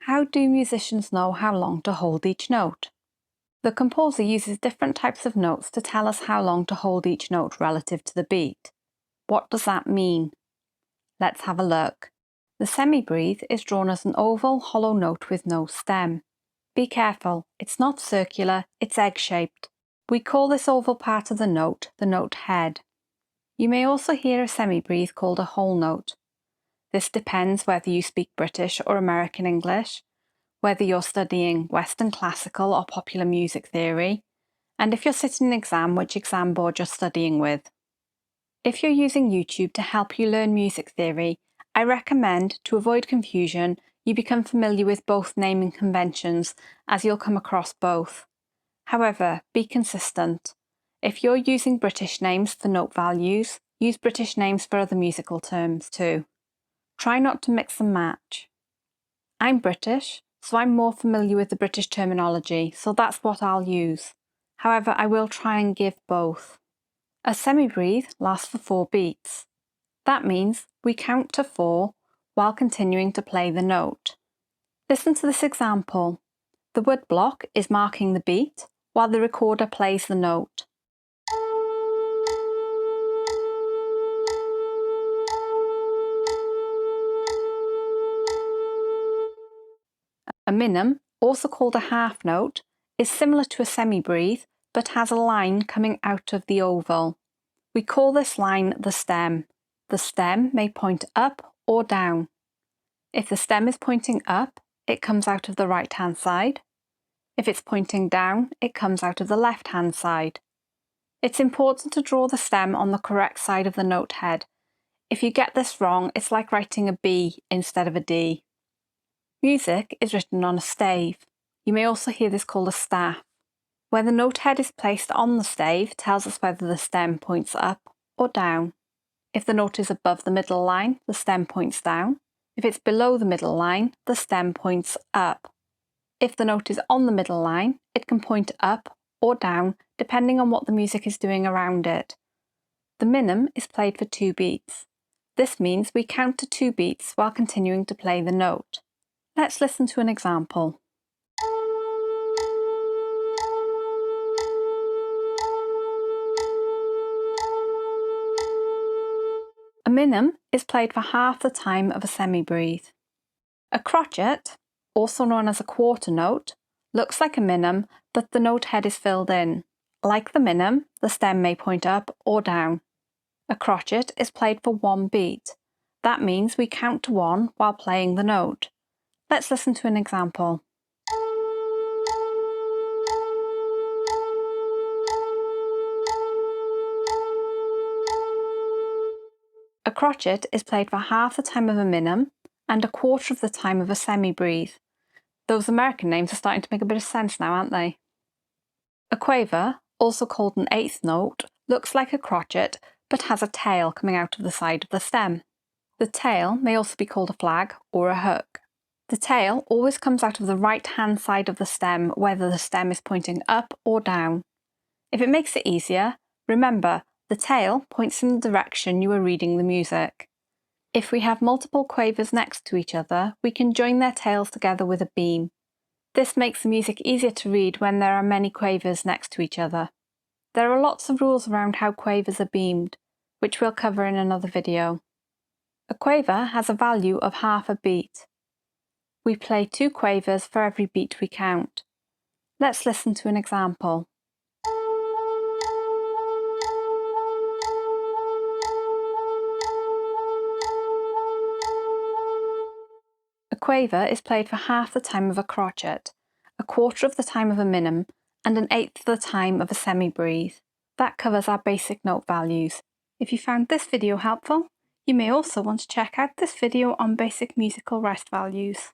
How do musicians know how long to hold each note? The composer uses different types of notes to tell us how long to hold each note relative to the beat. What does that mean? Let's have a look. The semibreve is drawn as an oval, hollow note with no stem. Be careful, it's not circular, it's egg-shaped. We call this oval part of the note head. You may also hear a semibreve called a whole note. This depends whether you speak British or American English, whether you're studying Western classical or popular music theory, and if you're sitting an exam, which exam board you're studying with. If you're using YouTube to help you learn music theory, I recommend, to avoid confusion, you become familiar with both naming conventions, as you'll come across both. However, be consistent. If you're using British names for note values, use British names for other musical terms too. Try not to mix and match. I'm British, so I'm more familiar with the British terminology, so that's what I'll use. However, I will try and give both. A semibreve lasts for 4 beats. That means we count to 4 while continuing to play the note. Listen to this example. The wood block is marking the beat while the recorder plays the note. A minim, also called a half note, is similar to a semibreve but has a line coming out of the oval. We call this line the stem. The stem may point up or down. If the stem is pointing up, it comes out of the right-hand side. If it's pointing down, it comes out of the left-hand side. It's important to draw the stem on the correct side of the note head. If you get this wrong, it's like writing a B instead of a D. Music is written on a stave. You may also hear this called a staff. Where the note head is placed on the stave tells us whether the stem points up or down. If the note is above the middle line, the stem points down. If it's below the middle line, the stem points up. If the note is on the middle line, it can point up or down depending on what the music is doing around it. The minim is played for 2 beats. This means we count to 2 beats while continuing to play the note. Let's listen to an example. A minim is played for half the time of a semibreve. A crotchet, also known as a quarter note, looks like a minim, but the note head is filled in. Like the minim, the stem may point up or down. A crotchet is played for 1 beat. That means we count to 1 while playing the note. Let's listen to an example. A crotchet is played for half the time of a minim and a quarter of the time of a semibreve. Those American names are starting to make a bit of sense now, aren't they? A quaver, also called an 8th note, looks like a crotchet but has a tail coming out of the side of the stem. The tail may also be called a flag or a hook. The tail always comes out of the right-hand side of the stem, whether the stem is pointing up or down. If it makes it easier, remember, the tail points in the direction you are reading the music. If we have multiple quavers next to each other, we can join their tails together with a beam. This makes the music easier to read when there are many quavers next to each other. There are lots of rules around how quavers are beamed, which we'll cover in another video. A quaver has a value of half a beat. We play 2 quavers for every beat we count. Let's listen to an example. A quaver is played for half the time of a crotchet, a quarter of the time of a minim, and an 1/8 of the time of a semibreve. That covers our basic note values. If you found this video helpful, you may also want to check out this video on basic musical rest values.